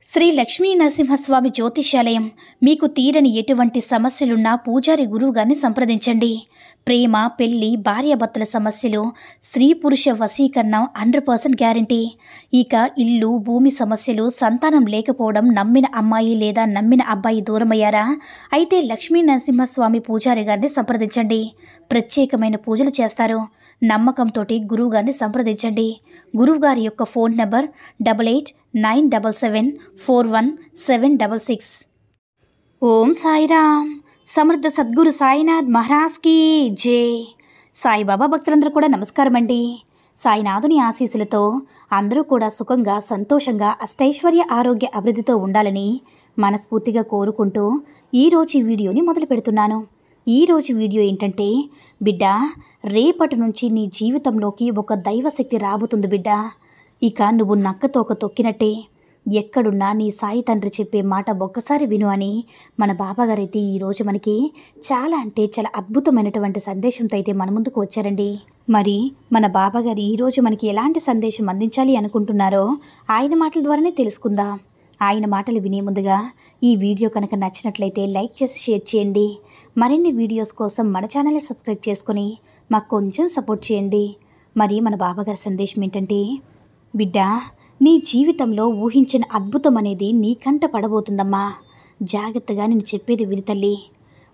శ్రీ లక్ష్మీ నరసింహస్వామి జ్యోతిష్యాలయం. మీకు తీరని ఎటువంటి సమస్యలున్నా పూజారి గురువుగారిని సంప్రదించండి. ప్రేమ, పెళ్లి, భార్యాభర్తల సమస్యలు, స్త్రీ పురుష వశీకరణం 100% గ్యారంటీ. ఇక ఇల్లు, భూమి సమస్యలు, సంతానం లేకపోవడం, నమ్మిన అమ్మాయి లేదా నమ్మిన అబ్బాయి దూరమయ్యారా? అయితే లక్ష్మీ నరసింహస్వామి పూజారి గారిని సంప్రదించండి. ప్రత్యేకమైన పూజలు చేస్తారు. నమ్మకంతోటి గురువుగారిని సంప్రదించండి. గురువుగారి యొక్క ఫోన్ నంబర్ 8897741766. ఓం సాయిరామ్. సమర్థ సద్గురు సాయినాథ్ మహారాజ్కి జై. సాయిబాబా భక్తులందరూ కూడా నమస్కారం అండి. సాయినాథుని ఆశీస్సులతో అందరూ కూడా సుఖంగా, సంతోషంగా, అష్టైశ్వర్య, ఆరోగ్య అభివృద్ధితో ఉండాలని మనస్ఫూర్తిగా కోరుకుంటూ ఈరోజు ఈ వీడియోని మొదలు పెడుతున్నాను. ఈరోజు వీడియో ఏంటంటే, బిడ్డ, రేపటి నుంచి నీ జీవితంలోకి ఒక దైవశక్తి రాబోతుంది బిడ్డ. ఇక నువ్వు నక్కతోక తొక్కినట్టే. ఎక్కడున్నా నీ సాయి తండ్రి చెప్పే మాట ఒక్కసారి విను అని మన బాబాగారైతే ఈరోజు మనకి చాలా అద్భుతమైనటువంటి సందేశంతో అయితే మన ముందుకు వచ్చారండి. మరి మన బాబాగారు ఈరోజు మనకి ఎలాంటి సందేశం అందించాలి అనుకుంటున్నారో ఆయన మాటల ద్వారానే తెలుసుకుందాం. ఆయన మాటలు వినే ముందుగా ఈ వీడియో కనుక నచ్చినట్లయితే లైక్ చేసి షేర్ చేయండి. మరిన్ని వీడియోస్ కోసం మన ఛానల్ని సబ్స్క్రైబ్ చేసుకొని మాకు కొంచెం సపోర్ట్ చేయండి. మరి మన బాబాగారి సందేశం ఏంటంటే, బిడ్డ, నీ జీవితంలో ఊహించిన అద్భుతం అనేది నీ కంట పడబోతుందమ్మా. జాగ్రత్తగా నేను చెప్పేది విని తల్లి.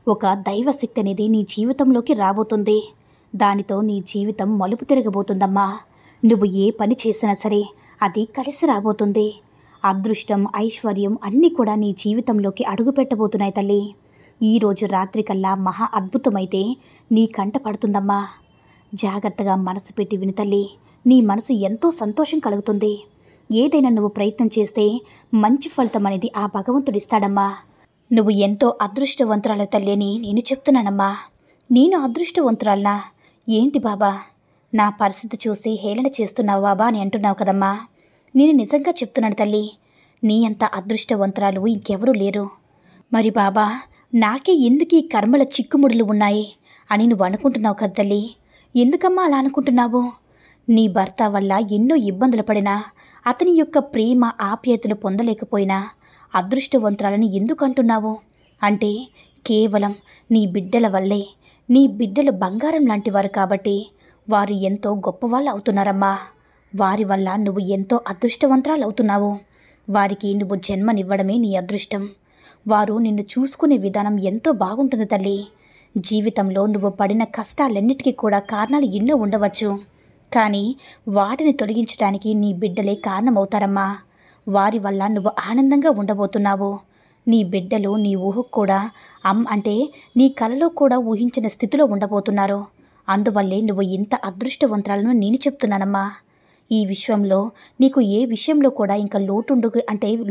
ఒక దైవశక్తి అనేది నీ జీవితంలోకి రాబోతుంది. దానితో నీ జీవితం మలుపు తిరగబోతుందమ్మా. నువ్వు ఏ పని చేసినా సరే అది కలిసి రాబోతుంది. అదృష్టం, ఐశ్వర్యం అన్నీ కూడా నీ జీవితంలోకి అడుగు పెట్టబోతున్నాయి తల్లి. ఈరోజు రాత్రికల్లా మహా అద్భుతమైతే నీ కంట పడుతుందమ్మా. జాగ్రత్తగా మనసు పెట్టి విని తల్లి. నీ మనసు ఎంతో సంతోషం కలుగుతుంది. ఏదైనా నువ్వు ప్రయత్నం చేస్తే మంచి ఫలితం అనేది ఆ భగవంతుడిస్తాడమ్మా. నువ్వు ఎంతో అదృష్టవంతురాలు తల్లి అని నేను చెప్తున్నానమ్మా. నేను అదృష్టవంతురాలనా? ఏంటి బాబా, నా పరిస్థితి చూసి హేళన చేస్తున్నావు బాబా అని అంటున్నావు కదమ్మా. నేను నిజంగా చెప్తున్నాను తల్లి, నీ అంత అదృష్టవంతురాలు ఇంకెవరూ లేరు. మరి బాబా, నాకే ఎందుకు ఈ కర్మల చిక్కుముడులు ఉన్నాయి అని నువ్వు అనుకుంటున్నావు కదా తల్లి. ఎందుకమ్మా అలా అనుకుంటున్నావు? నీ భర్త వల్ల ఎన్నో ఇబ్బందులు పడినా, అతని యొక్క ప్రేమ, ఆప్యాయతలు పొందలేకపోయినా అదృష్టవంతురాలని ఎందుకు అంటున్నావు? అంటే కేవలం నీ బిడ్డల వల్లే. నీ బిడ్డలు బంగారం లాంటి వారు కాబట్టి వారు ఎంతో గొప్పవాళ్ళు అవుతున్నారమ్మా. వారి వల్ల నువ్వు ఎంతో అదృష్టవంతురాలు అవుతున్నావు. వారికి నువ్వు జన్మనివ్వడమే నీ అదృష్టం. వారు నిన్ను చూసుకునే విధానం ఎంతో బాగుంటుంది తల్లి. జీవితంలో నువ్వు పడిన కష్టాలన్నిటికీ కూడా కారణాలు ఎన్నో ఉండవచ్చు. కానీ వాటిని తొలగించడానికి నీ బిడ్డలే కారణమవుతారమ్మా. వారి వల్ల నువ్వు ఆనందంగా ఉండబోతున్నావు. నీ బిడ్డలు నీ ఊహకు కూడా అంటే నీ కలలో కూడా ఊహించిన స్థితిలో ఉండబోతున్నారు. అందువల్లే నువ్వు ఇంత అదృష్టవంతురాలను నేను చెప్తున్నానమ్మా. ఈ విశ్వంలో నీకు ఏ విషయంలో కూడా ఇంకా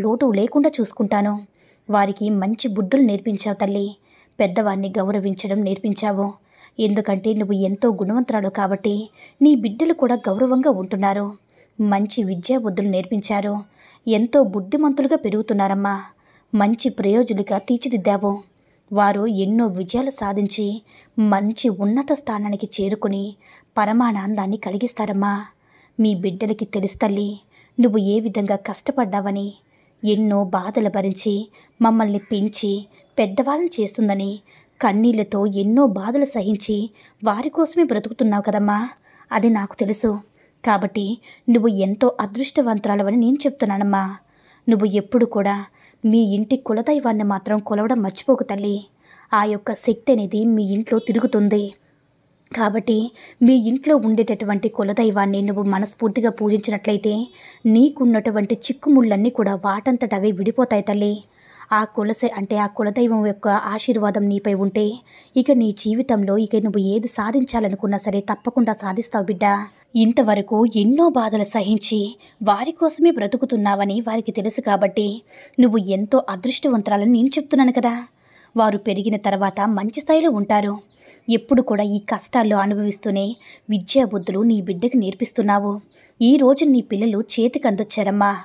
లోటు లేకుండా చూసుకుంటాను. వారికి మంచి బుద్ధులు నేర్పించావు తల్లి. పెద్దవారిని గౌరవించడం నేర్పించావు. ఎందుకంటే నువ్వు ఎంతో గుణవంతురాలు కాబట్టి నీ బిడ్డలు కూడా గౌరవంగా ఉంటున్నారు. మంచి విద్యా బుద్ధులు నేర్పించారు. ఎంతో బుద్ధిమంతులుగా పెరుగుతున్నారమ్మా. మంచి ప్రయోజకులుగా తీర్చిదిద్దావు. వారు ఎన్నో విజయాలు సాధించి మంచి ఉన్నత స్థానానికి చేరుకుని పరమానందాన్ని కలిగిస్తారమ్మా. మీ బిడ్డలకి తెలుసు తల్లి, నువ్వు ఏ విధంగా కష్టపడ్డావని. ఎన్నో బాధలు భరించి మమ్మల్ని పెంచి పెద్దవాళ్ళని చేస్తుందని కన్నీళ్లతో ఎన్నో బాధలు సహించి వారి కోసమే బ్రతుకుతున్నావు కదమ్మా. అది నాకు తెలుసు. కాబట్టి నువ్వు ఎంతో అదృష్టవంతురాలవని నేను చెప్తున్నానమ్మా. నువ్వు ఎప్పుడు కూడా మీ ఇంటి కులదైవాన్ని మాత్రం కొలవడం మర్చిపోకు తల్లి. ఆ యొక్క శక్తి అనేది మీ ఇంట్లో తిరుగుతుంది. కాబట్టి మీ ఇంట్లో ఉండేటటువంటి కులదైవాన్ని నువ్వు మనస్ఫూర్తిగా పూజించినట్లయితే నీకున్నటువంటి చిక్కుముళ్ళన్నీ కూడా వాటంతట అవే విడిపోతాయి తల్లి. ఆ కులదైవం యొక్క ఆశీర్వాదం నీపై ఉంటే ఇక నీ జీవితంలో నువ్వు ఏది సాధించాలనుకున్నా సరే తప్పకుండా సాధిస్తావు బిడ్డ. ఇంతవరకు ఎన్నో బాధలు సహించి వారి కోసమే బ్రతుకుతున్నావని వారికి తెలుసు కాబట్టి నువ్వు ఎంతో అదృష్టవంతురాలని నేను చెప్తున్నాను కదా. వారు పెరిగిన తర్వాత మంచి స్థాయిలో ఉంటారు. ఎప్పుడు కూడా ఈ కష్టాల్లో అనుభవిస్తూనే విద్యా బుద్ధులు నీ బిడ్డకు నేర్పిస్తున్నావు. ఈరోజు నీ పిల్లలు చేతికి అందొచ్చారమ్మా.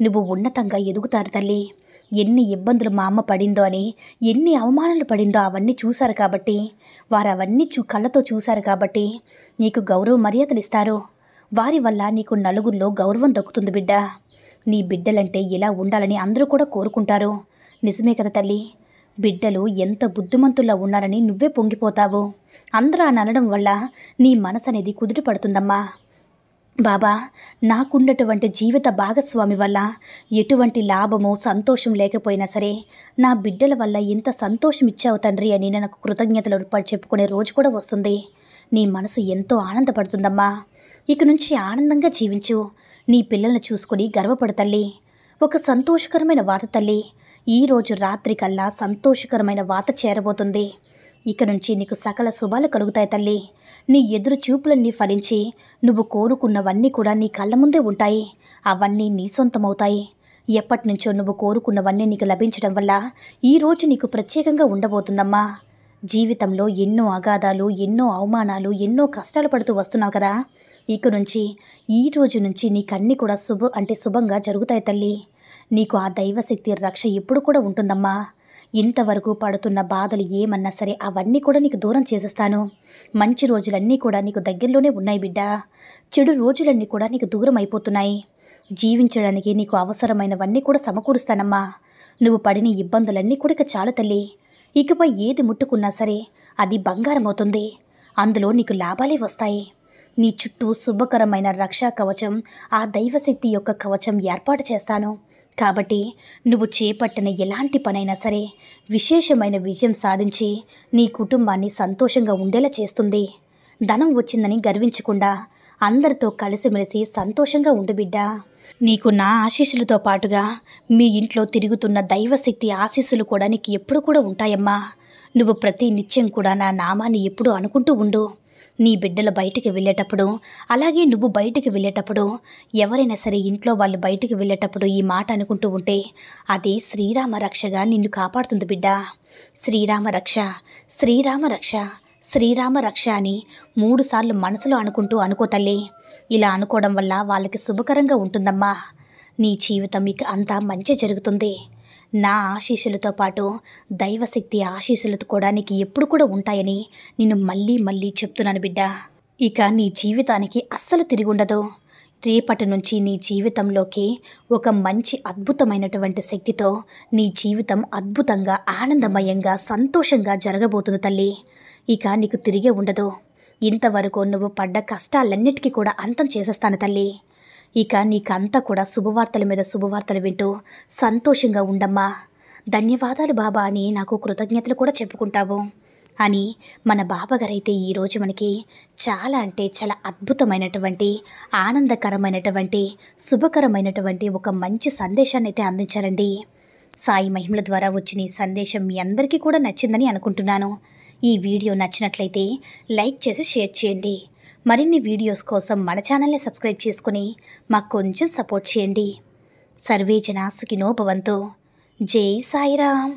నువ్వు ఉన్నతంగా ఎదుగుతారు తల్లి. ఎన్ని ఇబ్బందులు మా అమ్మ పడిందో అని, ఎన్ని అవమానాలు పడిందో అవన్నీ చూశారు కాబట్టి, వారు అవన్నీ కళ్ళతో చూశారు కాబట్టి నీకు గౌరవ మర్యాదలు ఇస్తారు. వారి వల్ల నీకు నలుగురిలో గౌరవం దక్కుతుంది బిడ్డ. నీ బిడ్డలంటే ఇలా ఉండాలని అందరూ కూడా కోరుకుంటారు. నిజమే కదా తల్లి. బిడ్డలు ఎంత బుద్ధిమంతుల్లా ఉన్నారని నువ్వే పొంగిపోతావు. అందరూ అనడం వల్ల నీ మనసు అనేది కుదుట పడుతుందమ్మా. బాబా, నాకున్నటువంటి జీవిత భాగస్వామి వల్ల ఎటువంటి లాభము సంతోషం లేకపోయినా సరే నా బిడ్డల వల్ల ఇంత సంతోషం ఇచ్చావు తండ్రి అని నాకు కృతజ్ఞతలు చెప్పుకునే రోజు కూడా వస్తుంది. నీ మనసు ఎంతో ఆనందపడుతుందమ్మా. ఇక నుంచి ఆనందంగా జీవించు. నీ పిల్లల్ని చూసుకొని గర్వపడు తల్లి. ఒక సంతోషకరమైన వార్త తల్లి. ఈరోజు రాత్రి కల్లా సంతోషకరమైన వార్త చేరబోతుంది. ఇక నుంచి నీకు సకల శుభాలు కలుగుతాయి తల్లి. నీ ఎదురు చూపులన్నీ ఫలించి నువ్వు కోరుకున్నవన్నీ కూడా నీ కళ్ళ ముందే ఉంటాయి. అవన్నీ నీ సొంతమవుతాయి. ఎప్పటి నుంచో నువ్వు కోరుకున్నవన్నీ నీకు లభించడం వల్ల ఈరోజు నీకు ప్రత్యేకంగా ఉండబోతుందమ్మా. జీవితంలో ఎన్నో అగాధాలు, ఎన్నో అవమానాలు, ఎన్నో కష్టాలు పడుతూ వస్తున్నావు కదా. ఇక నుంచి ఈ రోజు నుంచి నీకన్నీ కూడా శుభంగా జరుగుతాయి తల్లి. నీకు ఆ దైవశక్తి రక్ష ఎప్పుడు కూడా ఉంటుందమ్మా. ఇంతవరకు పడుతున్న బాధలు ఏమన్నా సరే అవన్నీ కూడా నీకు దూరం చేసేస్తాను. మంచి రోజులన్నీ కూడా నీకు దగ్గరలోనే ఉన్నాయి బిడ్డ. చెడు రోజులన్నీ కూడా నీకు దూరం అయిపోతున్నాయి. జీవించడానికి నీకు అవసరమైనవన్నీ కూడా సమకూరుస్తానమ్మా. నువ్వు పడిన ఇబ్బందులన్నీ కూడా ఇక చాలు తల్లి. ఇకపై ఏది ముట్టుకున్నా సరే అది బంగారం అవుతుంది. అందులో నీకు లాభాలే వస్తాయి. నీ చుట్టూ శుభకరమైన రక్షా కవచం, ఆ దైవశక్తి యొక్క కవచం ఏర్పాటు చేస్తాను. కాబట్టి నువ్వు చేపట్టిన ఎలాంటి పనైనా సరే విశేషమైన విజయం సాధించి నీ కుటుంబాన్ని సంతోషంగా ఉండేలా చేస్తుంది. ధనం వచ్చిందని గర్వించకుండా అందరితో కలిసిమెలిసి సంతోషంగా ఉండు బిడ్డ. నీకు నా ఆశీస్సులతో పాటుగా మీ ఇంట్లో తిరుగుతున్న దైవశక్తి ఆశీస్సులు కూడా నీకు ఎప్పుడు కూడా ఉంటాయమ్మా. నువ్వు ప్రతి నిత్యం కూడా నా నామాన్ని ఎప్పుడూ అనుకుంటూ ఉండు. నీ బిడ్డలు బయటికి వెళ్ళేటప్పుడు, అలాగే నువ్వు బయటికి వెళ్ళేటప్పుడు, ఎవరైనా సరే ఇంట్లో వాళ్ళు బయటికి వెళ్ళేటప్పుడు ఈ మాట అనుకుంటూ ఉంటే అది శ్రీరామ రక్షగా నిన్ను కాపాడుతుంది బిడ్డ. శ్రీరామ రక్ష, శ్రీరామ రక్ష, శ్రీరామ రక్ష అని 3 సార్లు మనసులో అనుకో తల్లి. ఇలా అనుకోవడం వల్ల వాళ్ళకి శుభకరంగా ఉంటుందమ్మా. నీ జీవితం ఇక అంతా మంచి జరుగుతుంది. నా ఆశీస్సులతో పాటు దైవశక్తి ఆశీస్సులతో కూడా నీకు ఎప్పుడు కూడా ఉంటాయని నేను మళ్ళీ మళ్ళీ చెప్తున్నాను బిడ్డ. ఇక నీ జీవితానికి అస్సలు తిరుగుండదు. రేపటి నుంచి నీ జీవితంలోకి ఒక మంచి అద్భుతమైనటువంటి శక్తితో నీ జీవితం అద్భుతంగా, ఆనందమయంగా, సంతోషంగా జరగబోతుంది తల్లి. ఇక నీకు తిరిగే ఉండదు. ఇంతవరకు నువ్వు పడ్డ కష్టాలన్నిటికీ కూడా అంతం చేసేస్తాను తల్లి. ఇక నీకంతా కూడా శుభవార్తల మీద శుభవార్తలు వింటూ సంతోషంగా ఉండమ్మా. ధన్యవాదాలు బాబా అని నాకు కృతజ్ఞతలు కూడా చెప్పుకుంటావు అని మన బాబాగారైతే ఈరోజు మనకి చాలా అంటే చాలా అద్భుతమైనటువంటి, ఆనందకరమైనటువంటి, శుభకరమైనటువంటి ఒక మంచి సందేశాన్ని అయితే అందించారండి. సాయి మహిమల ద్వారా వచ్చిన ఈ సందేశం మీ అందరికీ కూడా నచ్చిందని అనుకుంటున్నాను. ఈ వీడియో నచ్చినట్లయితే లైక్ చేసి షేర్ చేయండి. మరిన్ని వీడియోస్ కోసం మన ఛానల్ని సబ్స్క్రైబ్ చేసుకుని మాకు కొంచెం సపోర్ట్ చేయండి. సర్వే జనా సుఖినో భవంతు. జై సాయిరామ్.